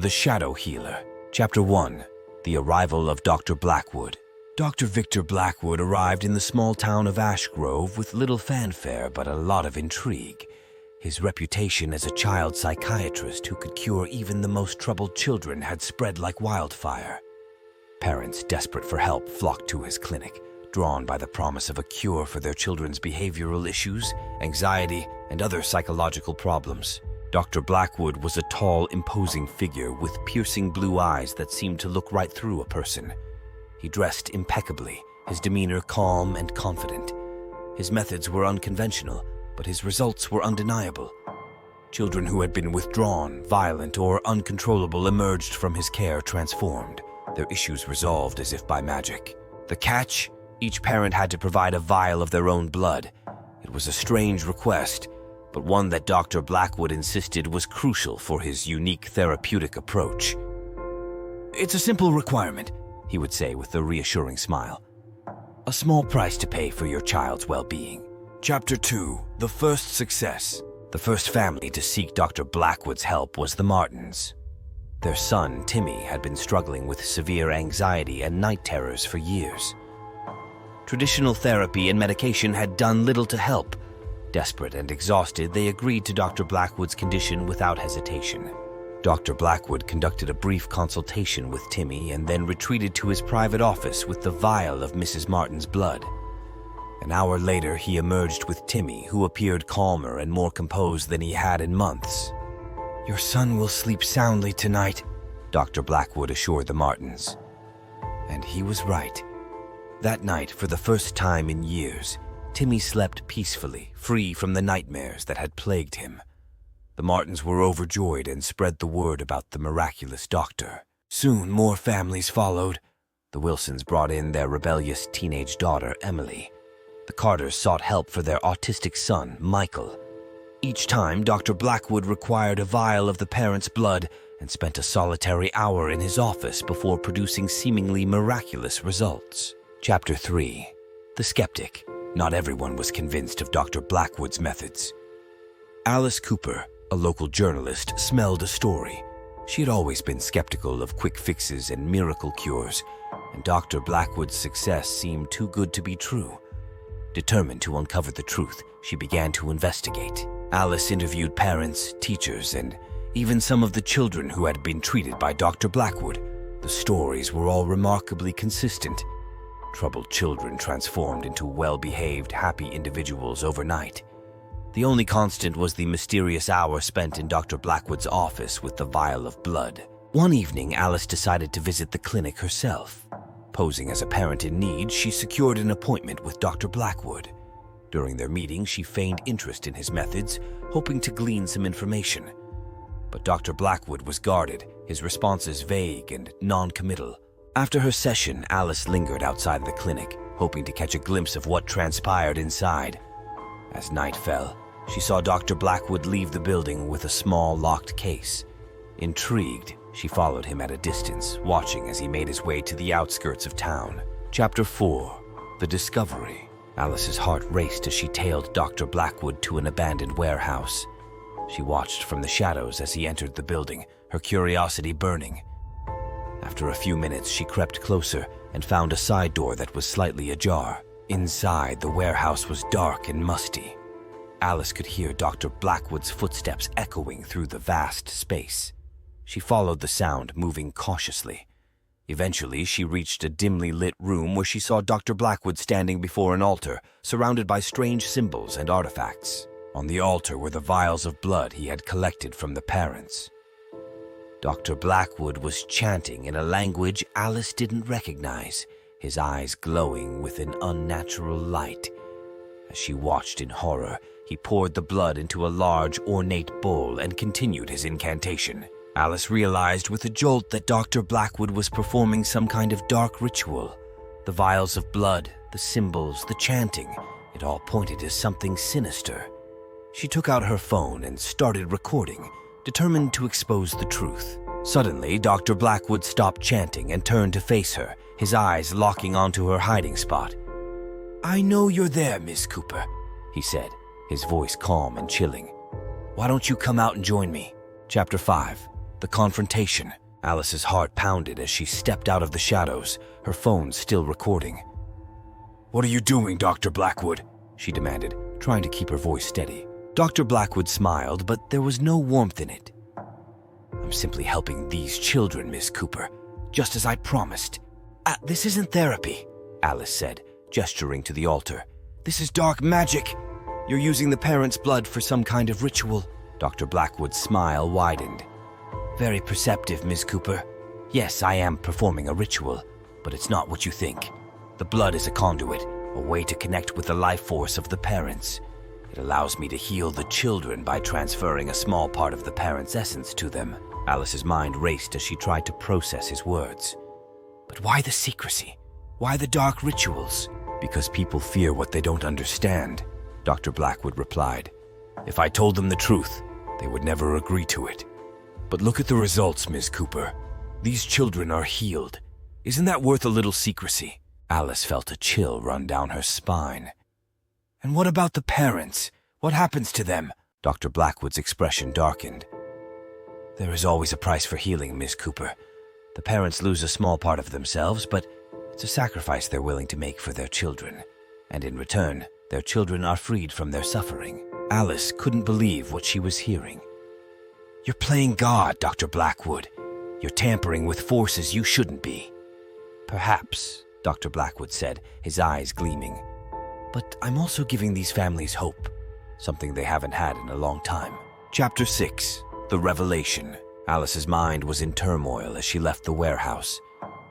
The Shadow Healer. Chapter 1. The Arrival of Dr. Blackwood. Dr. Victor Blackwood arrived in the small town of Ash Grove with little fanfare but a lot of intrigue. His reputation as a child psychiatrist who could cure even the most troubled children had spread like wildfire. Parents desperate for help flocked to his clinic, drawn by the promise of a cure for their children's behavioral issues, anxiety, and other psychological problems. Dr. Blackwood was a tall, imposing figure with piercing blue eyes that seemed to look right through a person. He dressed impeccably, his demeanor calm and confident. His methods were unconventional, but his results were undeniable. Children who had been withdrawn, violent, or uncontrollable emerged from his care transformed, their issues resolved as if by magic. The catch? Each parent had to provide a vial of their own blood. It was a strange request, but one that Dr. Blackwood insisted was crucial for his unique therapeutic approach. "It's a simple requirement," he would say with a reassuring smile. "A small price to pay for your child's well-being." Chapter 2. The First Success. The first family to seek Dr. Blackwood's help was the Martins. Their son, Timmy, had been struggling with severe anxiety and night terrors for years. Traditional therapy and medication had done little to help. Desperate and exhausted, they agreed to Dr. Blackwood's condition without hesitation. Dr. Blackwood conducted a brief consultation with Timmy and then retreated to his private office with the vial of Mrs. Martin's blood. An hour later, he emerged with Timmy, who appeared calmer and more composed than he had in months. "Your son will sleep soundly tonight," Dr. Blackwood assured the Martins. And he was right. That night, for the first time in years, Timmy slept peacefully, free from the nightmares that had plagued him. The Martins were overjoyed and spread the word about the miraculous doctor. Soon more families followed. The Wilsons brought in their rebellious teenage daughter, Emily. The Carters sought help for their autistic son, Michael. Each time, Dr. Blackwood required a vial of the parents' blood and spent a solitary hour in his office before producing seemingly miraculous results. Chapter 3. The Skeptic. Not everyone was convinced of Dr. Blackwood's methods. Alice Cooper, a local journalist, smelled a story. She had always been skeptical of quick fixes and miracle cures, and Dr. Blackwood's success seemed too good to be true. Determined to uncover the truth, she began to investigate. Alice interviewed parents, teachers, and even some of the children who had been treated by Dr. Blackwood. The stories were all remarkably consistent. Troubled children transformed into well-behaved, happy individuals overnight. The only constant was the mysterious hour spent in Dr. Blackwood's office with the vial of blood. One evening, Alice decided to visit the clinic herself. Posing as a parent in need, she secured an appointment with Dr. Blackwood. During their meeting, she feigned interest in his methods, hoping to glean some information. But Dr. Blackwood was guarded, his responses vague and non-committal. After her session, Alice lingered outside the clinic, hoping to catch a glimpse of what transpired inside. As night fell, she saw Dr. Blackwood leave the building with a small locked case. Intrigued, she followed him at a distance, watching as he made his way to the outskirts of town. Chapter 4. The Discovery. Alice's heart raced as she tailed Dr. Blackwood to an abandoned warehouse. She watched from the shadows as he entered the building, her curiosity burning. After a few minutes, she crept closer and found a side door that was slightly ajar. Inside, the warehouse was dark and musty. Alice could hear Dr. Blackwood's footsteps echoing through the vast space. She followed the sound, moving cautiously. Eventually, she reached a dimly lit room where she saw Dr. Blackwood standing before an altar, surrounded by strange symbols and artifacts. On the altar were the vials of blood he had collected from the parents. Dr. Blackwood was chanting in a language Alice didn't recognize, his eyes glowing with an unnatural light. As she watched in horror, he poured the blood into a large, ornate bowl and continued his incantation. Alice realized with a jolt that Dr. Blackwood was performing some kind of dark ritual. The vials of blood, the symbols, the chanting, it all pointed to something sinister. She took out her phone and started recording, determined to expose the truth. Suddenly, Dr. Blackwood stopped chanting and turned to face her, his eyes locking onto her hiding spot. "I know you're there, Miss Cooper," he said, his voice calm and chilling. "Why don't you come out and join me?" Chapter 5. The confrontation. Alice's heart pounded as she stepped out of the shadows, her phone still recording. "What are you doing, Dr. Blackwood?" she demanded, trying to keep her voice steady. Dr. Blackwood smiled, but there was no warmth in it. "I'm simply helping these children, Miss Cooper, just as I promised." This isn't therapy," Alice said, gesturing to the altar. "This is dark magic. You're using the parents' blood for some kind of ritual." Dr. Blackwood's smile widened. "Very perceptive, Miss Cooper. Yes, I am performing a ritual, but it's not what you think. The blood is a conduit, a way to connect with the life force of the parents. It allows me to heal the children by transferring a small part of the parents' essence to them." Alice's mind raced as she tried to process his words. "But why the secrecy? Why the dark rituals?" "Because people fear what they don't understand," Dr. Blackwood replied. "If I told them the truth, they would never agree to it. But look at the results, Ms. Cooper. These children are healed. Isn't that worth a little secrecy?" Alice felt a chill run down her spine. "And what about the parents? What happens to them?" Dr. Blackwood's expression darkened. "There is always a price for healing, Ms. Cooper. The parents lose a small part of themselves, but it's a sacrifice they're willing to make for their children. And in return, their children are freed from their suffering." Alice couldn't believe what she was hearing. "You're playing God, Dr. Blackwood. You're tampering with forces you shouldn't be." "Perhaps," Dr. Blackwood said, his eyes gleaming. "But I'm also giving these families hope, something they haven't had in a long time." Chapter 6. The Revelation. Alice's mind was in turmoil as she left the warehouse.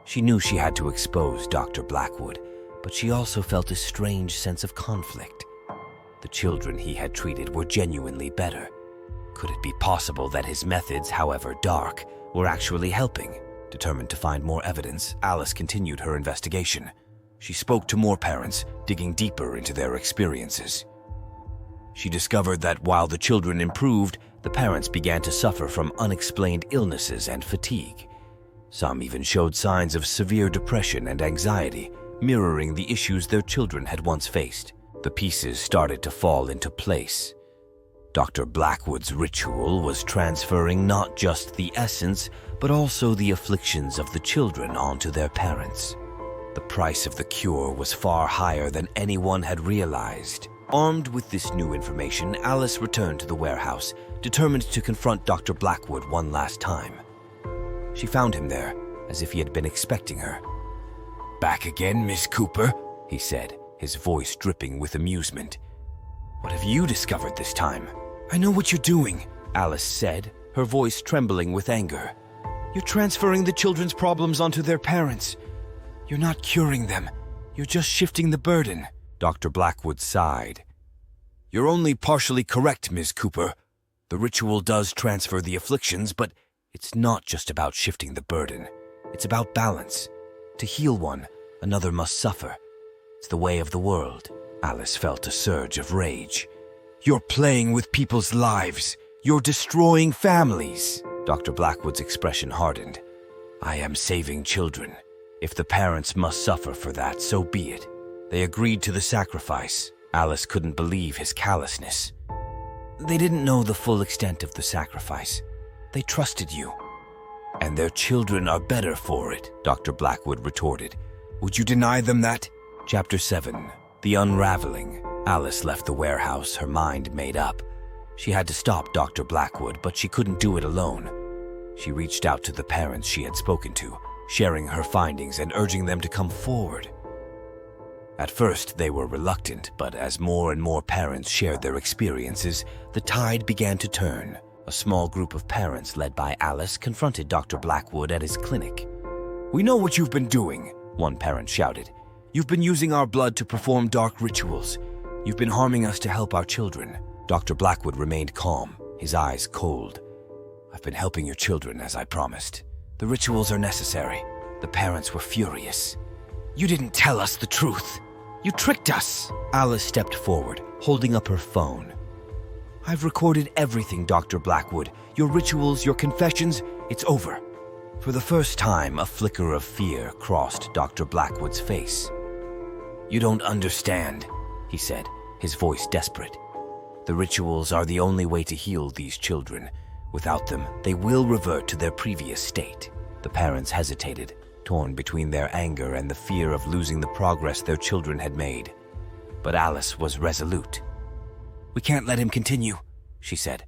She knew she had to expose Dr. Blackwood, but she also felt a strange sense of conflict. The children he had treated were genuinely better. Could it be possible that his methods, however dark, were actually helping? Determined to find more evidence, Alice continued her investigation. She spoke to more parents, digging deeper into their experiences. She discovered that while the children improved, the parents began to suffer from unexplained illnesses and fatigue. Some even showed signs of severe depression and anxiety, mirroring the issues their children had once faced. The pieces started to fall into place. Dr. Blackwood's ritual was transferring not just the essence, but also the afflictions of the children onto their parents. The price of the cure was far higher than anyone had realized. Armed with this new information, Alice returned to the warehouse, determined to confront Dr. Blackwood one last time. She found him there, as if he had been expecting her. "Back again, Miss Cooper?" he said, his voice dripping with amusement. "What have you discovered this time?" "I know what you're doing," Alice said, her voice trembling with anger. "You're transferring the children's problems onto their parents. You're not curing them. You're just shifting the burden." Dr. Blackwood sighed. "You're only partially correct, Ms. Cooper. The ritual does transfer the afflictions, but it's not just about shifting the burden. It's about balance. To heal one, another must suffer. It's the way of the world." Alice felt a surge of rage. "You're playing with people's lives. You're destroying families." Dr. Blackwood's expression hardened. "I am saving children. If the parents must suffer for that, so be it." They agreed to the sacrifice. Alice couldn't believe his callousness. "They didn't know the full extent of the sacrifice. They trusted you." "And their children are better for it," Dr. Blackwood retorted. "Would you deny them that?" Chapter 7. The Unraveling. Alice left the warehouse, her mind made up. She had to stop Dr. Blackwood, but she couldn't do it alone. She reached out to the parents she had spoken to, sharing her findings and urging them to come forward. At first, they were reluctant, but as more and more parents shared their experiences, the tide began to turn. A small group of parents led by Alice confronted Dr. Blackwood at his clinic. "We know what you've been doing," one parent shouted. "You've been using our blood to perform dark rituals. You've been harming us to help our children." Dr. Blackwood remained calm, his eyes cold. "I've been helping your children as I promised. The rituals are necessary." The parents were furious. "You didn't tell us the truth. You tricked us." Alice stepped forward, holding up her phone. "I've recorded everything, Dr. Blackwood. Your rituals, your confessions, it's over." For the first time, a flicker of fear crossed Dr. Blackwood's face. "You don't understand," he said, his voice desperate. "The rituals are the only way to heal these children. Without them, they will revert to their previous state. The parents hesitated, torn between their anger and the fear of losing the progress their children had made. But Alice was resolute. "We can't let him continue," she said.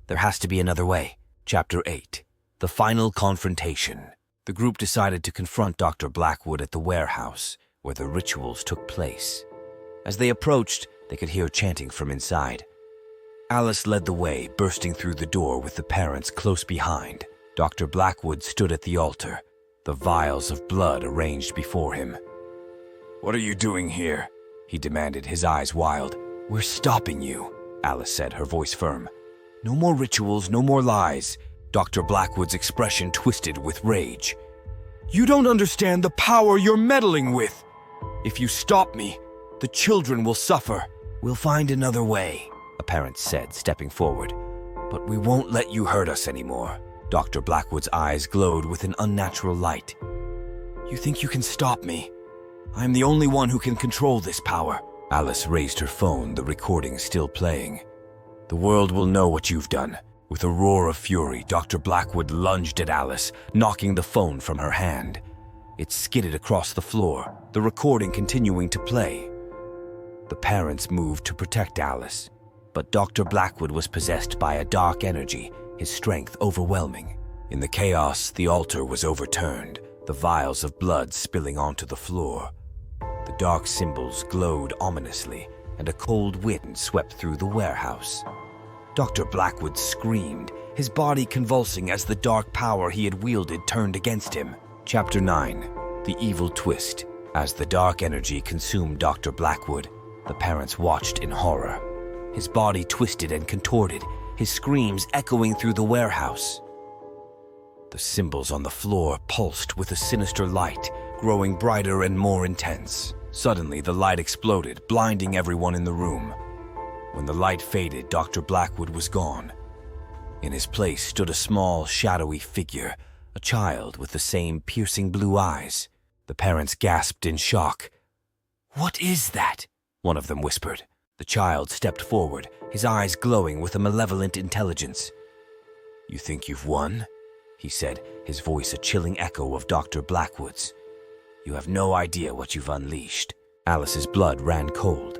"There has to be another way." Chapter 8. The Final Confrontation. The group decided to confront Dr. Blackwood at the warehouse, where the rituals took place. As they approached, they could hear chanting from inside. Alice led the way, bursting through the door with the parents close behind. Dr. Blackwood stood at the altar, the vials of blood arranged before him. "What are you doing here?" he demanded, his eyes wild. "We're stopping you," Alice said, her voice firm. "No more rituals, no more lies." Dr. Blackwood's expression twisted with rage. "You don't understand the power you're meddling with. If you stop me, the children will suffer." "We'll find another way," a parent said, stepping forward. "But we won't let you hurt us anymore." Dr. Blackwood's eyes glowed with an unnatural light. "You think you can stop me? I'm the only one who can control this power." Alice raised her phone, the recording still playing. "The world will know what you've done." With a roar of fury, Dr. Blackwood lunged at Alice, knocking the phone from her hand. It skidded across the floor, the recording continuing to play. The parents moved to protect Alice, but Dr. Blackwood was possessed by a dark energy, his strength overwhelming. In the chaos, the altar was overturned, the vials of blood spilling onto the floor. The dark symbols glowed ominously, and a cold wind swept through the warehouse. Dr. Blackwood screamed, his body convulsing as the dark power he had wielded turned against him. Chapter 9. The Evil Twist. As the dark energy consumed Dr. Blackwood, the parents watched in horror. His body twisted and contorted, his screams echoing through the warehouse. The symbols on the floor pulsed with a sinister light, growing brighter and more intense. Suddenly, the light exploded, blinding everyone in the room. When the light faded, Dr. Blackwood was gone. In his place stood a small, shadowy figure, a child with the same piercing blue eyes. The parents gasped in shock. "What is that?" one of them whispered. The child stepped forward, his eyes glowing with a malevolent intelligence. "You think you've won?" he said, his voice a chilling echo of Dr. Blackwood's. "You have no idea what you've unleashed." Alice's blood ran cold.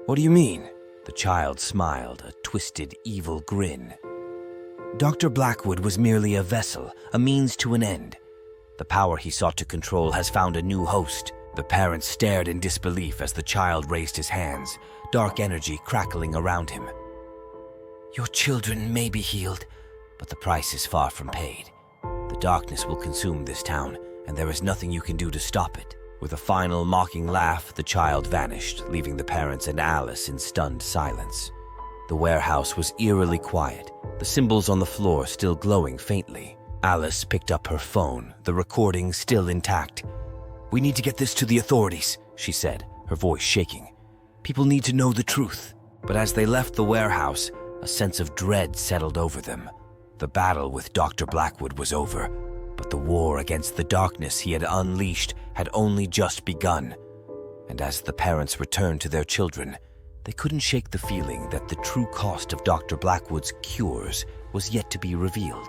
"What do you mean?" The child smiled, a twisted, evil grin. "Dr. Blackwood was merely a vessel, a means to an end. The power he sought to control has found a new host." The parents stared in disbelief as the child raised his hands, dark energy crackling around him. "Your children may be healed, but the price is far from paid. The darkness will consume this town, and there is nothing you can do to stop it." With a final mocking laugh, the child vanished, leaving the parents and Alice in stunned silence. The warehouse was eerily quiet, the symbols on the floor still glowing faintly. Alice picked up her phone, the recording still intact. "We need to get this to the authorities," she said, her voice shaking. "People need to know the truth." But as they left the warehouse, a sense of dread settled over them. The battle with Dr. Blackwood was over, but the war against the darkness he had unleashed had only just begun. And as the parents returned to their children, they couldn't shake the feeling that the true cost of Dr. Blackwood's cures was yet to be revealed.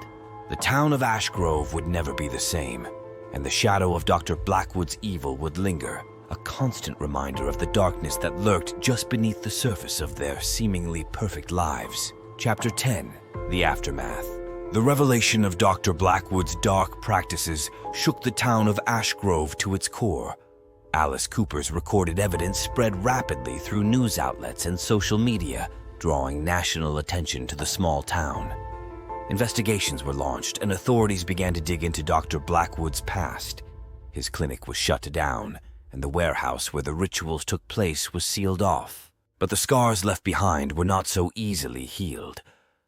The town of Ash Grove would never be the same, and the shadow of Dr. Blackwood's evil would linger, a constant reminder of the darkness that lurked just beneath the surface of their seemingly perfect lives. Chapter 10. The Aftermath. The revelation of Dr. Blackwood's dark practices shook the town of Ash Grove to its core. Alice Cooper's recorded evidence spread rapidly through news outlets and social media, drawing national attention to the small town. Investigations were launched, and authorities began to dig into Dr. Blackwood's past. His clinic was shut down, and the warehouse where the rituals took place was sealed off. But the scars left behind were not so easily healed.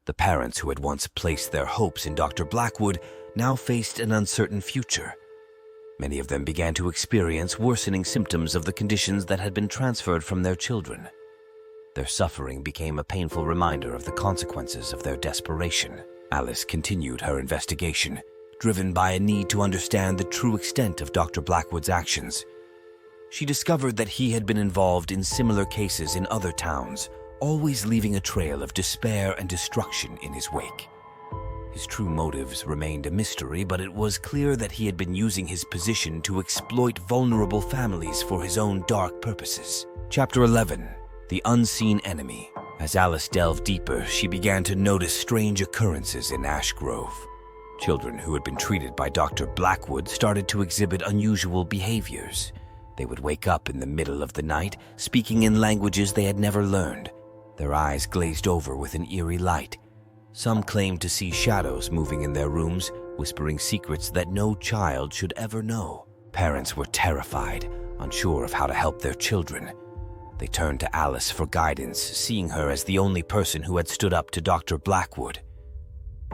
The parents who had once placed their hopes in Dr. Blackwood now faced an uncertain future. Many of them began to experience worsening symptoms of the conditions that had been transferred from their children. Their suffering became a painful reminder of the consequences of their desperation. Alice continued her investigation, driven by a need to understand the true extent of Dr. Blackwood's actions. She discovered that he had been involved in similar cases in other towns, always leaving a trail of despair and destruction in his wake. His true motives remained a mystery, but it was clear that he had been using his position to exploit vulnerable families for his own dark purposes. Chapter 11. The Unseen Enemy. As Alice delved deeper, she began to notice strange occurrences in Ash Grove. Children who had been treated by Dr. Blackwood started to exhibit unusual behaviors. They would wake up in the middle of the night, speaking in languages they had never learned. Their eyes glazed over with an eerie light. Some claimed to see shadows moving in their rooms, whispering secrets that no child should ever know. Parents were terrified, unsure of how to help their children. They turned to Alice for guidance, seeing her as the only person who had stood up to Dr. Blackwood.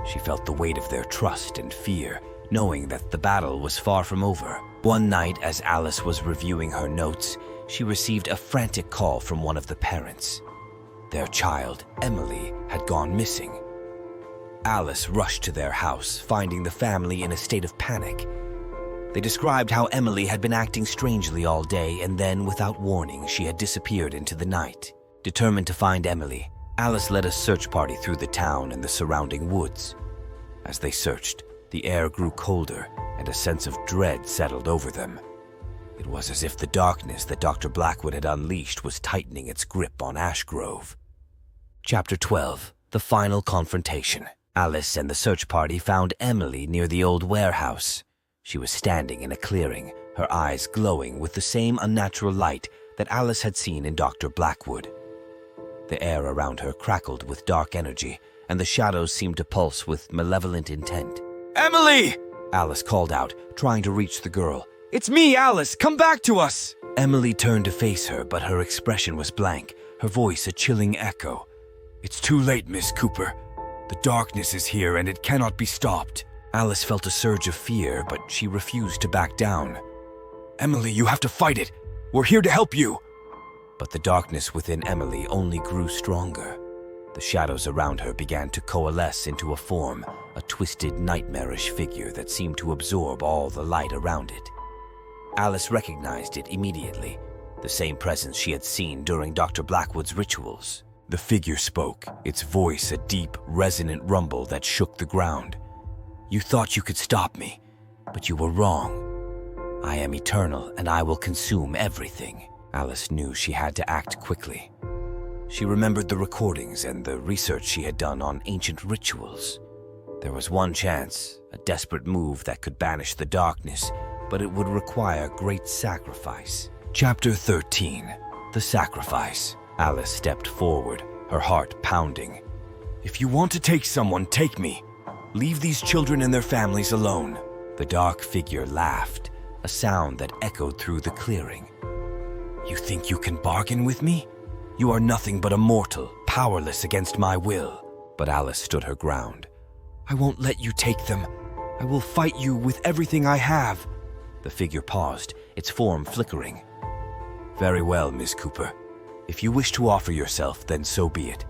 She felt the weight of their trust and fear, knowing that the battle was far from over. One night, as Alice was reviewing her notes, she received a frantic call from one of the parents. Their child, Emily, had gone missing. Alice rushed to their house, finding the family in a state of panic. They described how Emily had been acting strangely all day, and then, without warning, she had disappeared into the night. Determined to find Emily, Alice led a search party through the town and the surrounding woods. As they searched, the air grew colder, and a sense of dread settled over them. It was as if the darkness that Dr. Blackwood had unleashed was tightening its grip on Ash Grove. Chapter 12. The Final Confrontation. Alice and the search party found Emily near the old warehouse. She was standing in a clearing, her eyes glowing with the same unnatural light that Alice had seen in Dr. Blackwood. The air around her crackled with dark energy, and the shadows seemed to pulse with malevolent intent. "Emily!" Alice called out, trying to reach the girl. "It's me, Alice! Come back to us!" Emily turned to face her, but her expression was blank, her voice a chilling echo. "It's too late, Miss Cooper. The darkness is here and it cannot be stopped." Alice felt a surge of fear, but she refused to back down. "Emily, you have to fight it. We're here to help you." But the darkness within Emily only grew stronger. The shadows around her began to coalesce into a form, a twisted, nightmarish figure that seemed to absorb all the light around it. Alice recognized it immediately, the same presence she had seen during Dr. Blackwood's rituals. The figure spoke, its voice a deep, resonant rumble that shook the ground. "You thought you could stop me, but you were wrong. I am eternal, and I will consume everything." Alice knew she had to act quickly. She remembered the recordings and the research she had done on ancient rituals. There was one chance, a desperate move that could banish the darkness, but it would require great sacrifice. Chapter 13. The Sacrifice. Alice stepped forward, her heart pounding. "If you want to take someone, take me. Leave these children and their families alone." The dark figure laughed, a sound that echoed through the clearing. "You think you can bargain with me? You are nothing but a mortal, powerless against my will." But Alice stood her ground. "I won't let you take them. I will fight you with everything I have." The figure paused, its form flickering. "Very well, Miss Cooper. If you wish to offer yourself, then so be it.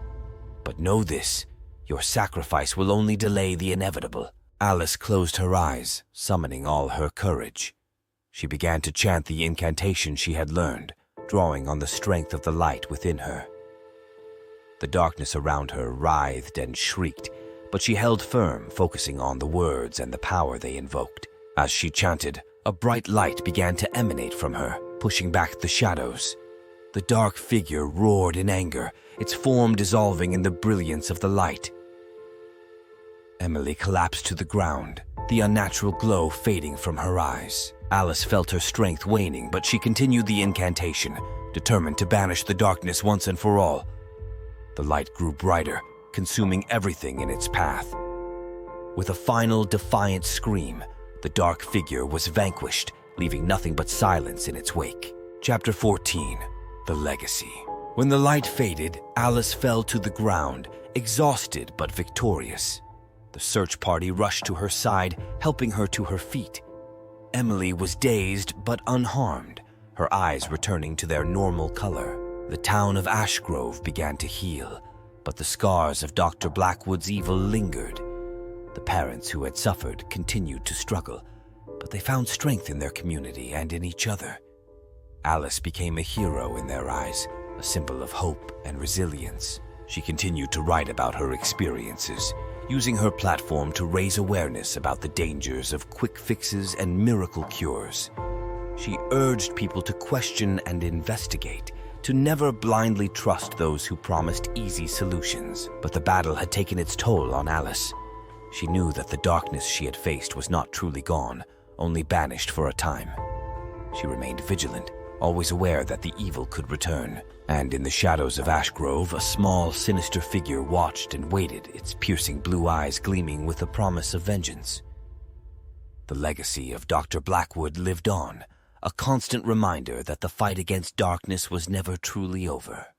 But know this, your sacrifice will only delay the inevitable." Alice closed her eyes, summoning all her courage. She began to chant the incantation she had learned, drawing on the strength of the light within her. The darkness around her writhed and shrieked, but she held firm, focusing on the words and the power they invoked. As she chanted, a bright light began to emanate from her, pushing back the shadows. The dark figure roared in anger, its form dissolving in the brilliance of the light. Emily collapsed to the ground, the unnatural glow fading from her eyes. Alice felt her strength waning, but she continued the incantation, determined to banish the darkness once and for all. The light grew brighter, consuming everything in its path. With a final defiant scream, the dark figure was vanquished, leaving nothing but silence in its wake. Chapter 14. The Legacy. When the light faded, Alice fell to the ground, exhausted but victorious. The search party rushed to her side, helping her to her feet. Emily was dazed but unharmed, her eyes returning to their normal color. The town of Ash Grove began to heal, but the scars of Dr. Blackwood's evil lingered. The parents who had suffered continued to struggle, but they found strength in their community and in each other. Alice became a hero in their eyes, a symbol of hope and resilience. She continued to write about her experiences, using her platform to raise awareness about the dangers of quick fixes and miracle cures. She urged people to question and investigate, to never blindly trust those who promised easy solutions. But the battle had taken its toll on Alice. She knew that the darkness she had faced was not truly gone, only banished for a time. She remained vigilant, always aware that the evil could return. And in the shadows of Ash Grove, a small, sinister figure watched and waited, its piercing blue eyes gleaming with the promise of vengeance. The legacy of Dr. Blackwood lived on, a constant reminder that the fight against darkness was never truly over.